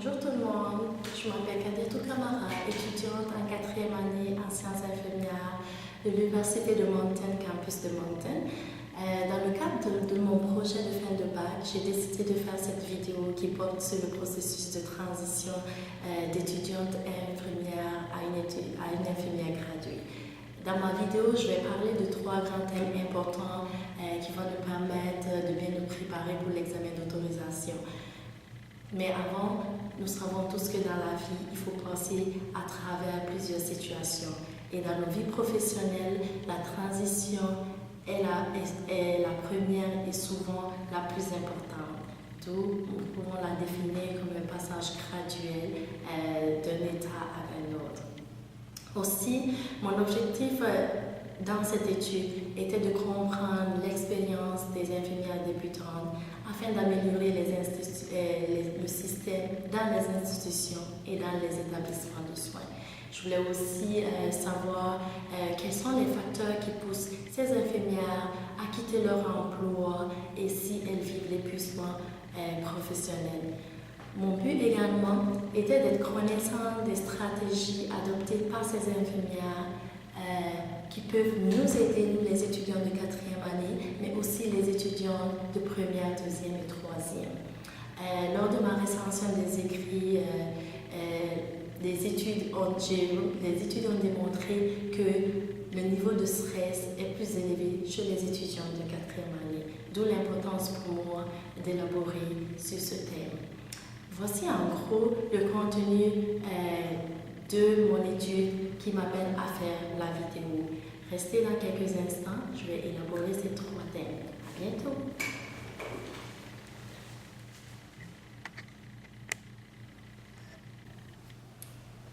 Bonjour tout le monde, je m'appelle Kadetou Kamara, étudiante en 4e année en sciences infirmières de l'Université de Moncton, campus de Moncton. Dans le cadre de mon projet de fin de bac, j'ai décidé de faire cette vidéo qui porte sur le processus de transition d'étudiante infirmière à une infirmière graduée. Dans ma vidéo, je vais parler de 3 grands thèmes importants qui vont nous permettre de bien nous préparer pour l'examen d'autorisation. Mais avant, nous savons tous que dans la vie, il faut passer à travers plusieurs situations. Et dans nos vies professionnelles, la transition est la première et souvent la plus importante. D'où nous pouvons la définir comme un passage graduel d'un état à un autre. Aussi, mon objectif dans cette étude était de comprendre l'expérience des infirmières débutantes afin d'améliorer le système dans les institutions et dans les établissements de soins. Je voulais aussi savoir quels sont les facteurs qui poussent ces infirmières à quitter leur emploi et si elles vivent l'épuisement professionnel. Mon but également était d'être connaissante des stratégies adoptées par ces infirmières qui peuvent nous aider, nous les étudiants de 4e année, mais aussi les étudiants de 1e, 2e et 3e. Lors de ma recension des écrits, les études ont démontré que le niveau de stress est plus élevé chez les étudiants de 4e année, d'où l'importance pour moi d'élaborer sur ce thème. Voici en gros le contenu de mon étude qui m'appelle à faire la vidéo. Restez dans quelques instants, je vais élaborer ces 3 thèmes. À bientôt!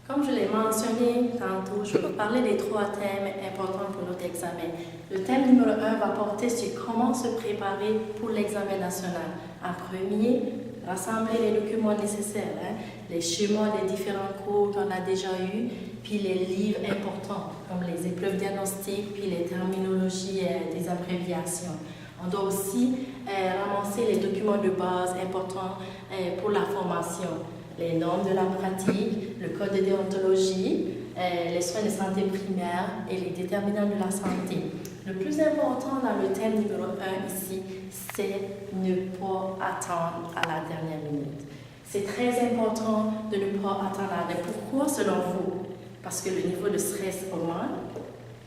Comme je l'ai mentionné tantôt, je vais vous parler des 3 thèmes importants pour notre examen. Le thème numéro 1 va porter sur comment se préparer pour l'examen national. En premier, rassembler les documents nécessaires, les schémas des différents cours qu'on a déjà eus, puis les livres importants, comme les épreuves diagnostiques, puis les terminologies des abréviations. On doit aussi ramasser les documents de base importants pour la formation, les normes de la pratique, le code de déontologie, les soins de santé primaire et les déterminants de la santé. Le plus important dans le thème numéro 1 ici, c'est ne pas attendre à la dernière minute. C'est très important de ne pas attendre à la dernière minute. Pourquoi selon vous? Parce que le niveau de stress augmente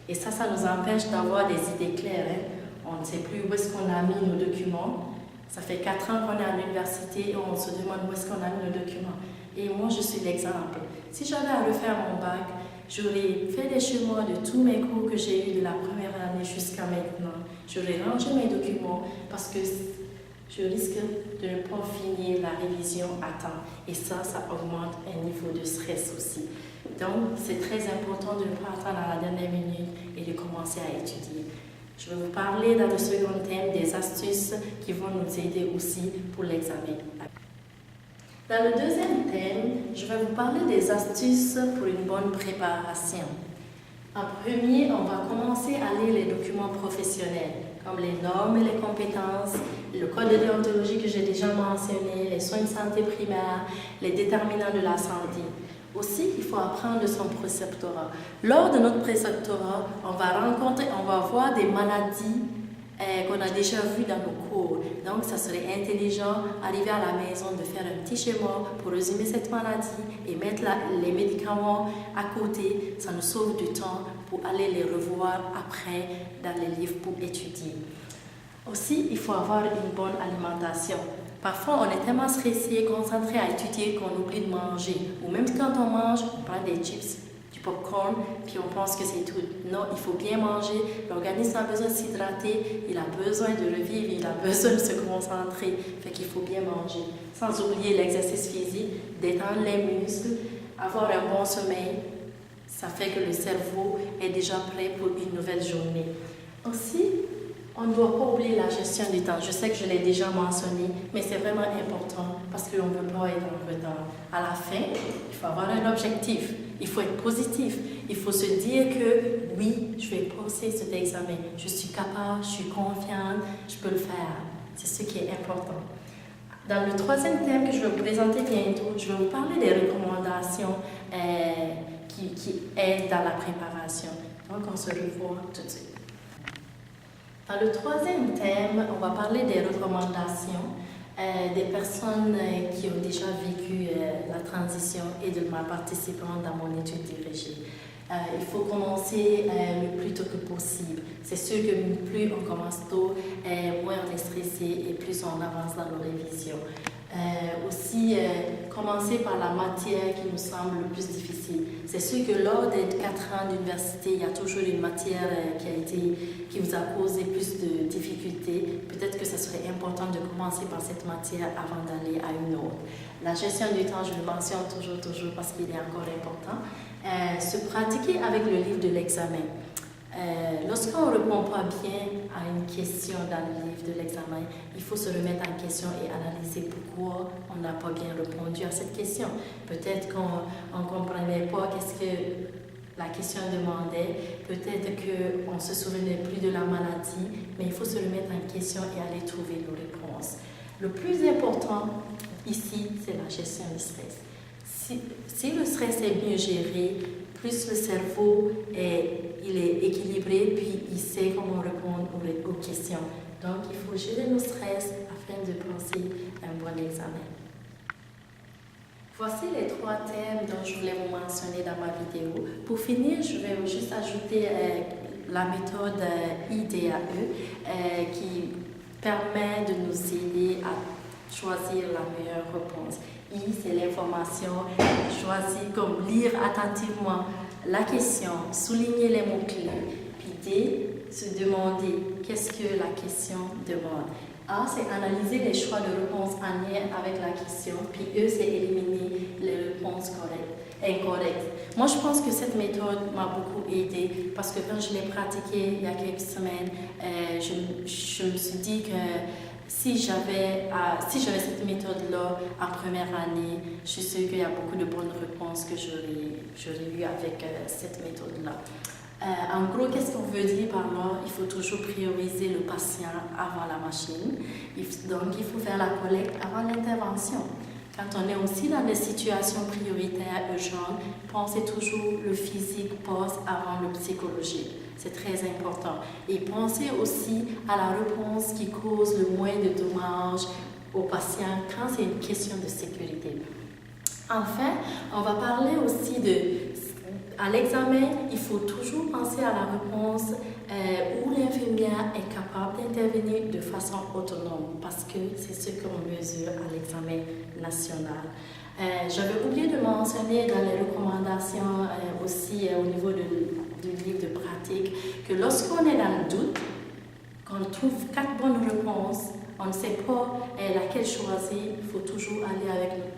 et ça nous empêche d'avoir des idées claires. On ne sait plus où est-ce qu'on a mis nos documents. Ça fait 4 ans qu'on est à l'université et on se demande où est-ce qu'on a mis nos documents. Et moi, je suis l'exemple. Si j'avais à refaire mon bac, j'aurais fait des schémas de tous mes cours que j'ai eus de la première année jusqu'à maintenant. J'aurais rangé mes documents parce que je risque de ne pas finir la révision à temps. Et ça augmente un niveau de stress aussi. Donc, c'est très important de ne pas attendre à la dernière minute et de commencer à étudier. Je vais vous parler dans le second thème des astuces qui vont nous aider aussi pour l'examen. Dans le deuxième thème, je vais vous parler des astuces pour une bonne préparation. En premier, on va commencer à lire les documents professionnels, comme les normes et les compétences, le code de déontologie que j'ai déjà mentionné, les soins de santé primaire, les déterminants de la santé. Aussi, il faut apprendre de son préceptorat. Lors de notre préceptorat, on va voir des maladies qu'on a déjà vues dans nos cours. Donc, ça serait intelligent, arriver à la maison, de faire un petit schéma pour résumer cette maladie et mettre les médicaments à côté. Ça nous sauve du temps pour aller les revoir après dans les livres pour étudier. Aussi, il faut avoir une bonne alimentation. Parfois, on est tellement stressé, concentré à étudier qu'on oublie de manger. Ou même quand on mange, on prend des chips, du popcorn, puis on pense que c'est tout. Non, il faut bien manger. L'organisme a besoin de s'hydrater, il a besoin de revivre, il a besoin de se concentrer. Fait qu'il faut bien manger. Sans oublier l'exercice physique, détendre les muscles, avoir un bon sommeil. Ça fait que le cerveau est déjà prêt pour une nouvelle journée. Aussi, on ne doit pas oublier la gestion du temps. Je sais que je l'ai déjà mentionné, mais c'est vraiment important parce qu'on ne peut pas être en retard. À la fin, il faut avoir un objectif. Il faut être positif. Il faut se dire que oui, je vais passer cet examen. Je suis capable, je suis confiante, je peux le faire. C'est ce qui est important. Dans le troisième thème que je vais vous présenter bientôt, je vais vous parler des recommandations qui aident dans la préparation. Donc, on se revoit tout de suite. Dans le troisième thème, on va parler des recommandations des personnes qui ont déjà vécu la transition et de ma participante dans mon étude dirigée. Il faut commencer le plus tôt que possible. C'est sûr que plus on commence tôt, moins on est stressé et plus on avance dans nos révisions. Aussi, commencer par la matière qui nous semble le plus difficile. C'est sûr que lors des 4 ans d'université, il y a toujours une matière qui vous a causé plus de difficultés. Peut-être que ce serait important de commencer par cette matière avant d'aller à une autre. La gestion du temps, je le mentionne toujours parce qu'il est encore important. Se pratiquer avec le livre de l'examen. Lorsqu'on ne répond pas bien à une question dans le livre de l'examen, il faut se remettre en question et analyser pourquoi on n'a pas bien répondu à cette question. Peut-être qu'on ne comprenait pas qu'est-ce que la question demandait, peut-être qu'on ne se souvenait plus de la maladie, mais il faut se remettre en question et aller trouver nos réponses. Le plus important ici, c'est la gestion du stress. Si le stress est mieux géré, plus le cerveau il est équilibré, puis il sait comment répondre aux questions. Donc, il faut gérer nos stress afin de passer un bon examen. Voici les 3 thèmes dont je voulais vous mentionner dans ma vidéo. Pour finir, je vais juste ajouter la méthode IDAE qui permet de nous aider à choisir la meilleure réponse. I, c'est l'information, choisir comme lire attentivement la question, souligner les mots-clés. Puis D, se demander qu'est-ce que la question demande. A, c'est analyser les choix de réponse en lien avec la question. Puis E, c'est éliminer les réponses incorrectes. Moi, je pense que cette méthode m'a beaucoup aidée parce que quand je l'ai pratiquée il y a quelques semaines, je me suis dit que si j'avais cette méthode-là en première année, je suis sûre qu'il y a beaucoup de bonnes réponses que j'aurais eues avec cette méthode-là. En gros, qu'est-ce qu'on veut dire par là? Il faut toujours prioriser le patient avant la machine. Donc, il faut faire la collecte avant l'intervention. Quand on est aussi dans des situations prioritaires urgentes, pensez toujours le physique passe avant le psychologique. C'est très important. Et pensez aussi à la réponse qui cause le moins de dommages aux patients quand c'est une question de sécurité. Enfin, on va parler aussi à l'examen, il faut toujours penser à la réponse où l'infirmière est capable d'intervenir de façon autonome parce que c'est ce qu'on mesure à l'examen national. J'avais oublié de mentionner dans les recommandations aussi au niveau du livre de pratique que lorsqu'on est dans le doute, qu'on trouve 4 bonnes réponses, on ne sait pas laquelle choisir, il faut toujours aller avec notre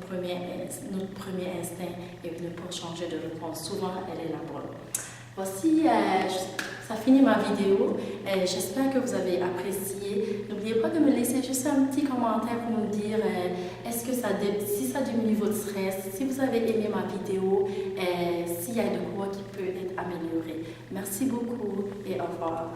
premier instinct et ne pas changer de réponse. Souvent, elle est la bonne. Voici, ça finit ma vidéo. J'espère que vous avez apprécié. N'oubliez pas de me laisser juste un petit commentaire pour me dire si ça diminue votre stress, si vous avez aimé ma vidéo, s'il y a de quoi qui peut être amélioré. Merci beaucoup et au revoir.